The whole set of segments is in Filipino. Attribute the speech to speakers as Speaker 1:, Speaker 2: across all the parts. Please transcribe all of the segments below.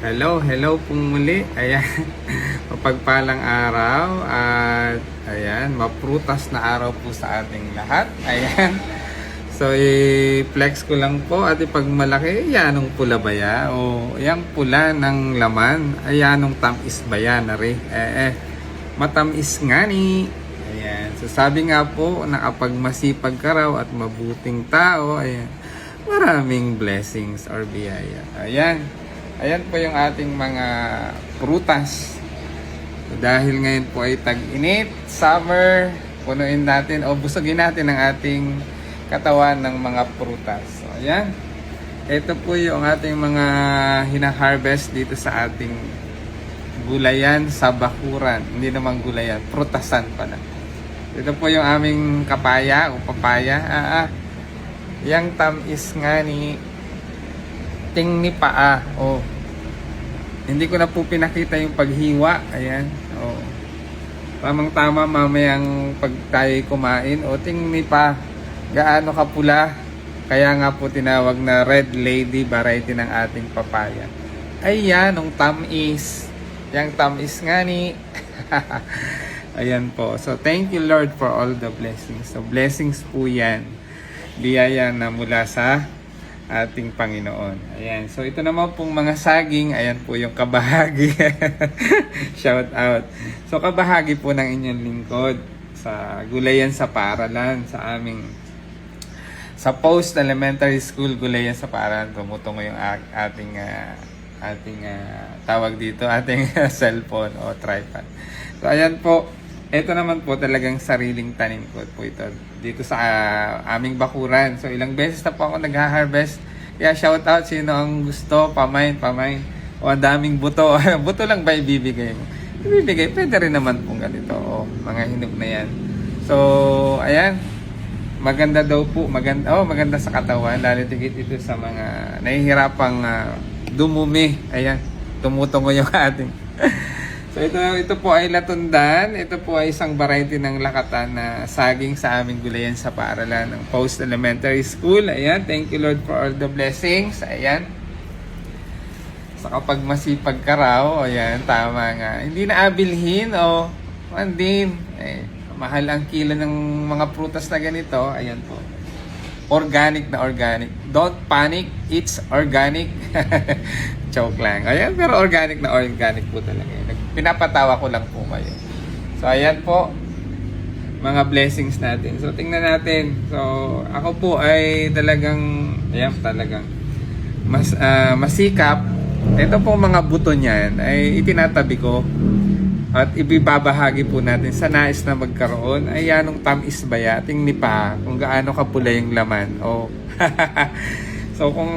Speaker 1: Hello pong muli. Ayan, mapagpalang araw at ayan, maprutas na araw po sa ating lahat. Ayan. So, i-flex ko lang po at ipagmalaki, yanong pula ba ya? O yang pula ng laman, ayanong tamis ba yan na rin? Matamis nga ni. Ayan. So, sabi nga po na kapag masipag ka raw at mabuting tao, ayan, maraming blessings or biyaya. Ayan. Ayan po yung ating mga prutas. So, dahil ngayon po ay tag-init, summer, punuin natin o busugin natin ang ating katawan ng mga prutas. So, ayan. Ito po yung ating mga hina-harvest dito sa ating gulayan sa bakuran. Hindi naman gulayan, prutasan pala. Ito po yung aming kapaya o papaya. Yang tamis nga ni ting ni paa. Oh. Hindi ko na po pinakita yung paghiwa. Ayan. Oh. Tamang-tama mamayang pag tayo kumain. O ting ni pa. Gaano kapula. Kaya nga po tinawag na red lady variety ng ating papaya. Ayan, nung tamis. Yang tamis nga ni. Ayan po. So thank you Lord for all the blessings. So blessings po yan. Biyaya na mula sa ating Panginoon. Ayan. So, ito naman pong mga saging. Ayan po yung kabahagi. Shout out. So, kabahagi po ng inyong lingkod sa Gulayan sa Paaralan sa aming sa Post Elementary School Gulayan sa Paaralan. Tumutungo yung ating tawag dito, ating cellphone o tripod. So, ayan po. Ito naman po talagang sariling tanim ko po ito dito sa aming bakuran. So ilang beses na po ako nag-harvest. Kaya shout out sino ang gusto, pamain. O ang daming buto. Buto lang ba ibibigay mo? Ibibigay, pwede rin naman pong ganito. O mga hinog na yan. So ayan. Maganda daw po. Maganda sa katawan. Lalo tigit ito sa mga nahihirapang dumumi. Ayan. Tumutungo yung ating so ito po ay latundan. Ito po ay isang variety ng lakatan na saging sa aming gulayan sa paaralan ng Post Elementary School. Ayan, thank you Lord for all the blessings. Ayan. So kapag masipag ka raw, ayan, tama nga. Hindi na abilhin o mandin. Mahal ang kilo ng mga prutas na ganito. Ayan po. Organic na organic. Don't panic, it's organic. Joke lang. Ayan, pero organic na organic po talaga. Pinapatawa ko lang po kayo. So, ayan po. Mga blessings natin. So, tingnan natin. So, ako po ay talagang, ayan, talagang masikap. Ito po mga buto niyan ay itinatabi ko at ibibabahagi po natin sa nais na magkaroon. Ay, anong tamis ba ya? Tingni pa kung gaano kapula yung laman. Oh. So, kung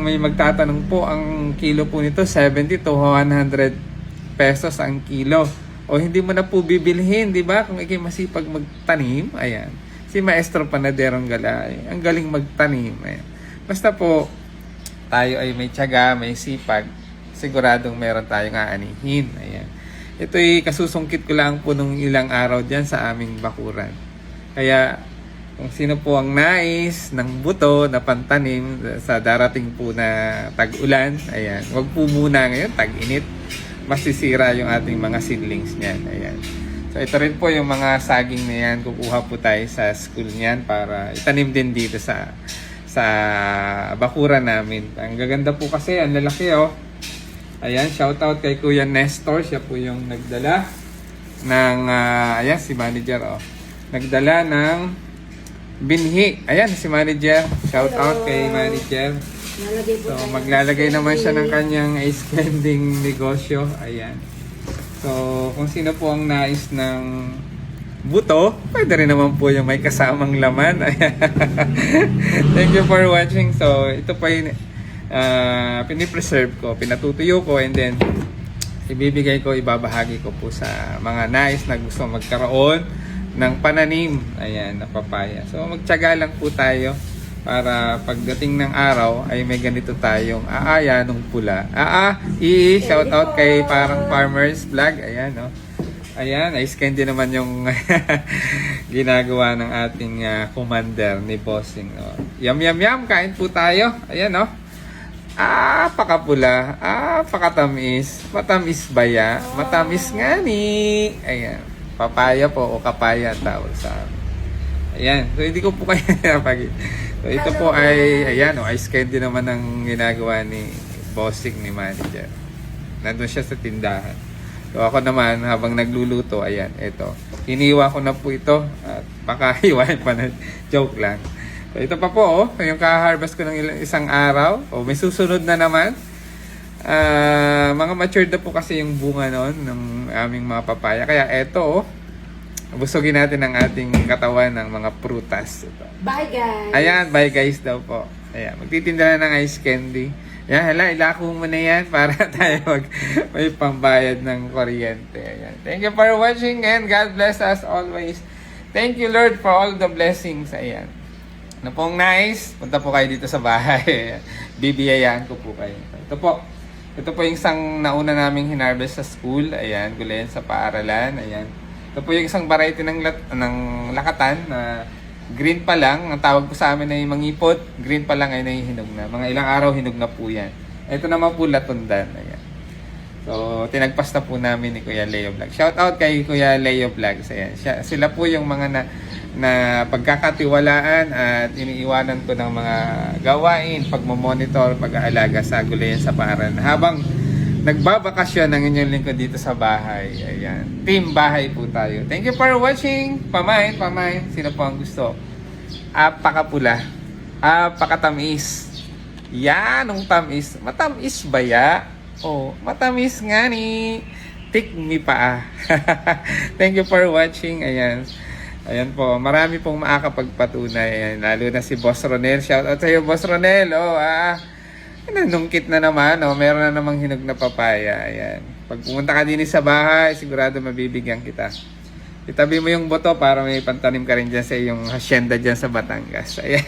Speaker 1: may magtatanong po, ang kilo po nito 70 to 100 pesos ang kilo. O hindi mo na po bibilhin, di ba? Kung ikay masipag magtanim, ayan. Si Maestro Panaderong Galay, ang galing magtanim. Ayan. Basta po, tayo ay may tiyaga, may sipag, siguradong meron tayong aanihin. Ayan. Ito'y kasusungkit ko lang po nung ilang araw dyan sa aming bakuran. Kaya, kung sino po ang nais ng buto na pantanim sa darating po na tag-ulan, ayan, wag po muna ngayon, tag-init. Masisira yung ating mga seedlings niyan. Ayan. So ito rin po yung mga saging na yan. Kukuha po tayo sa school niyan para itanim din dito sa bakuran namin. Ang gaganda po kasi, ang lalaki oh. Ayan, shout out kay Kuya Nestor. Siya po yung nagdala ng, ayan si manager oh. Nagdala ng binhi. Ayan si manager. Shout out kay manager. So, maglalagay naman siya ng kanyang spending negosyo. Ayan. So, kung sino po ang nais ng buto, pwede rin naman po yung may kasamang laman. Ayan. Thank you for watching. So, ito po yung pinipreserve ko, pinatutuyo ko, and then ibibigay ko, ibabahagi ko po sa mga nais na gusto magkaroon ng pananim. Ayan, na papaya. So, magtiyaga lang po tayo para pagdating ng araw ay may ganito tayong aaya nung pula. Shout out kay parang Farmers Vlog. Ayan, no. Ayan, i-scan din naman yung ginagawa ng ating commander ni Bossing. No. Yum, kain po tayo. Ayan, no. Pakapula, pakatamis. Matamis ba ya? Matamis nga ni. Ayan. Papaya po o kapaya ang tawag sa amin. Ayan. So, hindi ko po kaya napagin. So, ito po ay, ayan, ice candy naman ang ginagawa ni bossing ni manager. Nandun siya sa tindahan. So, ako naman, habang nagluluto, ayan, ito. Hiniwa ko na po ito. At baka hiwain pa na. Joke lang. So, ito pa po, yung ka-harvest ko ng isang araw. May susunod na naman. Mga matured na po kasi yung bunga noon ng aming mga papaya. Kaya ito, busugin natin ang ating katawan ng mga prutas. Ito.
Speaker 2: Bye guys!
Speaker 1: Ayan, bye guys daw po. Ayan, magtitinda na ng ice candy. Ayan, ilako mo na yan para tayo may pambayad ng kuryente. Ayan. Thank you for watching and God bless us always. Thank you Lord for all the blessings. Ayan. Na pong nice, punta po kayo dito sa bahay. Bibiyayaan ko po kayo. Ito po yung isang nauna naming hinarvest sa school. Ayan, gulayan sa paaralan. Ayan. Ito po yung isang variety ng lakatan na green pa lang. Ang tawag po sa amin ay mangipot. Green pa lang ay nahihinog na. Mga ilang araw hinog na po yan. Ito naman po latundan. Ayan. So, tinagpas na po namin ni Kuya Leo Vlog. Shout out kay Kuya Leo Vlogs. Ayan. Sila po yung mga na pagkakatiwalaan at iniiwanan ko ng mga gawain, pagmamonitor, pag-aalaga sa gulayan sa paaralan. Habang nagbabakasyon ang inyong lingkod dito sa bahay. Ayan. Team bahay po tayo. Thank you for watching. Pamain. Sino po ang gusto? Pakapula. Pakatamis. Yan, ang tamis. Matamis ba ya? Matamis nga ni. Tik me pa. Thank you for watching. Ayan po, marami pong makakapagpatunay. Ayan, lalo na si Boss Ronel. Shout out sa iyo, Boss Ronel. Nanungkit na naman. Meron na namang hinog na papaya. Ayan. Pag pumunta ka din sa bahay, sigurado mabibigyan kita. Itabi mo yung boto para may pantanim ka rin dyan sa iyong hacienda dyan sa Batangas. Ayan.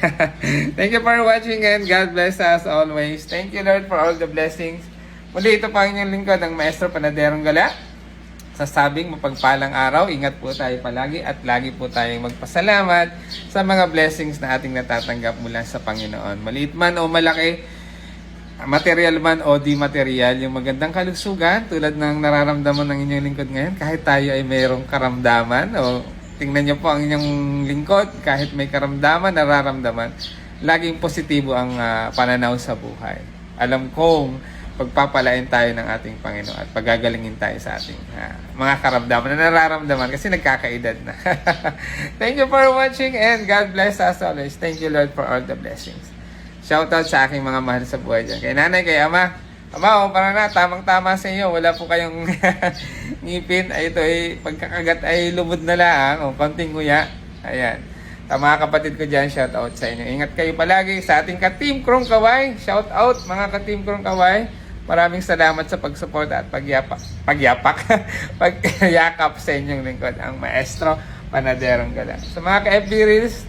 Speaker 1: Thank you for watching and God bless us always. Thank you Lord for all the blessings. Muli, ito pa inyong lingkod, ang Maestro Panaderong Gala. Sasabing mapagpalang araw, ingat po tayo palagi at lagi po tayong magpasalamat sa mga blessings na ating natatanggap mula sa Panginoon. Maliit man o malaki, material man o di material, yung magandang kalusugan tulad ng nararamdaman ng inyong lingkod ngayon, kahit tayo ay mayroong karamdaman o tingnan nyo po ang inyong lingkod, kahit may karamdaman, nararamdaman, laging positibo ang pananaw sa buhay. Alam kong pagpapalain tayo ng ating Panginoon at pagagalingin tayo sa ating mga karamdaman na nararamdaman kasi nagkakaedad na. Thank you for watching and God bless us always. Thank you Lord for all the blessings. Shout out sa aking mga mahal sa buhay dyan. Kay nanay, kay ama. Ama, para na, tamang-tama sa inyo. Wala po kayong ngipin. Ito ay pagkakagat ay lumod na lang. Konting nguya. Ayan. Mga kapatid ko dyan, shout out sa inyo. Ingat kayo palagi sa ating ka-Team Krong Kaway. Shout out mga ka-Team Krong Kaway. Maraming salamat sa pagsupport at pagyakap sa inyong lingkod, ang Maestro Panaderong Gala. Sa mga ka-FB Reels,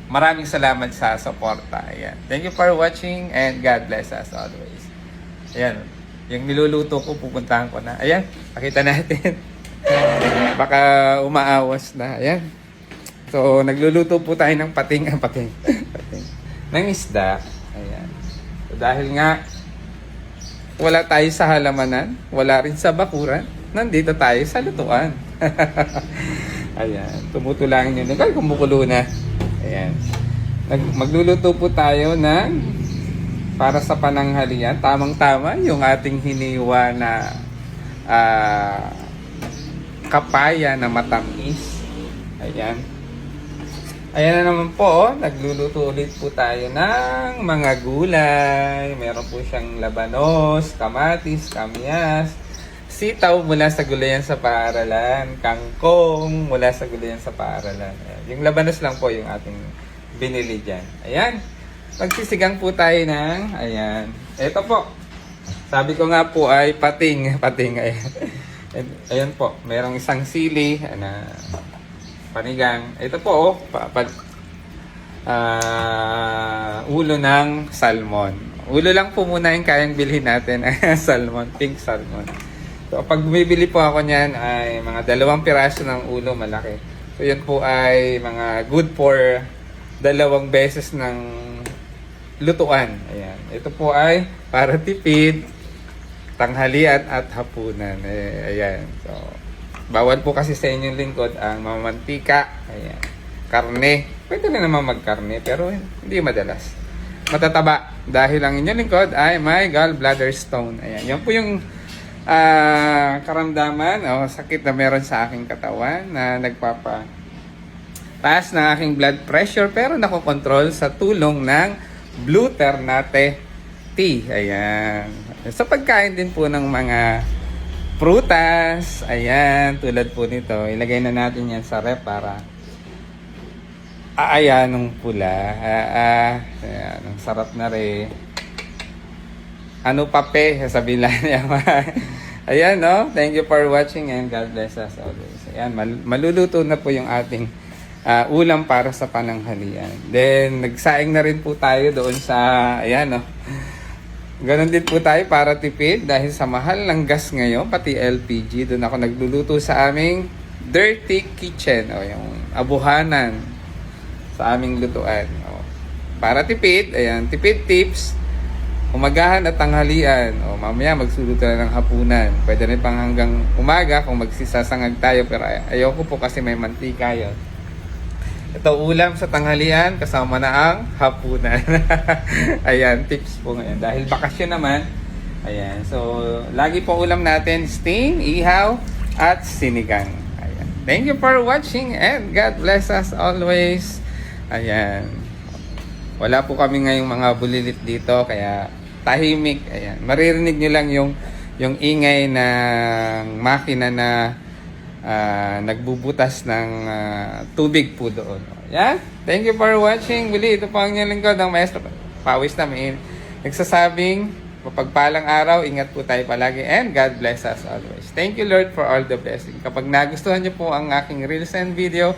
Speaker 1: maraming salamat sa suporta. Ayan. Thank you for watching and God bless us always. Ayan. Yung niluluto ko, pupuntahan ko na. Ayan. Pakita natin. Baka umaawas na. Ayan. So, nagluluto po tayo ng pating. Ng isda. Ayan. So, dahil nga, wala tayo sa halamanan, wala rin sa bakuran, nandito tayo sa lutuan. Ayan, tumutulangin yun. Kaya kumukulo na. Ayan. Magluluto po tayo ng para sa pananghalian. Tamang-tama yung ating hiniwa na kapaya na matamis. Ayan. Ayan na naman po, nagluluto ulit po tayo ng mga gulay. Meron po siyang labanos, kamatis, kamyas, sitaw mula sa gulayan sa paaralan, kangkong mula sa gulayan sa paaralan. Ayan. Yung labanos lang po yung ating binili dyan. Ayan, magsisigang po tayo ng, ayan. Ito po, sabi ko nga po ay pating, ayan. Ayan po, merong isang sili, panigang. Ito po, ulo ng salmon. Ulo lang po muna yung kayang bilhin natin. Salmon, pink salmon. So, pag bumibili po ako niyan ay mga 2 piraso ng ulo, malaki. So, yan po ay mga good for 2 beses ng lutuan. Ayan. Ito po ay para tipid, tanghalian at hapunan. Ayan. So, bawal po kasi sa inyong lingkod ang mamantika. Ayan. Karne. Pwede na naman magkarne pero hindi madalas. Matataba dahil ang inyong lingkod ay may gallbladder stone. Ayan. Yan po yung karamdaman o sakit na meron sa aking katawan na taas ng aking blood pressure pero nakokontrol sa tulong ng Blue Ternate tea. Ayan. Sa pagkain din po ng mga prutas, ayan, tulad po nito, ilagay na natin yan sa rep para ayan ng pula. Ayan, ang sarap na rin. Ano pa pe? Sabihin lang niya. Ayan, no? Thank you for watching and God bless us always. Ayan, maluluto na po yung ating ulam para sa pananghalian. Then, nagsaing na rin po tayo doon sa, ayan, no? Ganon din po tayo para tipid dahil sa mahal ng gas ngayon, pati LPG. Doon ako nagluluto sa aming dirty kitchen, o yung abuhanan sa aming lutuan. O, para tipid, ayan, tipid tips. Umagahan at tanghalian. O mamaya magsuluto na ng hapunan. Pwede rin pang hanggang umaga kung magsisasangag tayo. Pero ayoko po kasi may mantika yun. Ito ulam sa tanghalian kasama na ang hapunan. Ayan, tips po ngayon. Dahil bakasyon naman. Ayan, so lagi po ulam natin steam, ihaw, at sinigang. Ayan. Thank you for watching and God bless us always. Ayan. Wala po kami ngayong mga bulilit dito kaya tahimik. Ayan. Maririnig nyo lang yung ingay ng makina na nagbubutas ng tubig po doon. Ayan. Thank you for watching. Muli, ito po ang inyong lingkod ng Maestro Pawis namin. Nagsasabing, mapagpalang araw, ingat po tayo palagi, and God bless us always. Thank you Lord for all the blessing. Kapag nagustuhan nyo po ang aking reels and video,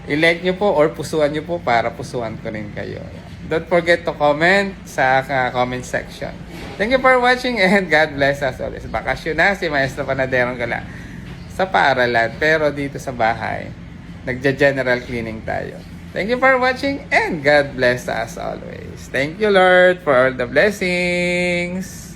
Speaker 1: i-like nyo po or pusuan nyo po para pusuan ko rin kayo. Don't forget to comment sa comment section. Thank you for watching and God bless us always. Bakasyon na si Maestro Panaderong Gala sa paaralan. Pero dito sa bahay, nagja-general cleaning tayo. Thank you for watching and God bless us always. Thank you Lord for all the blessings.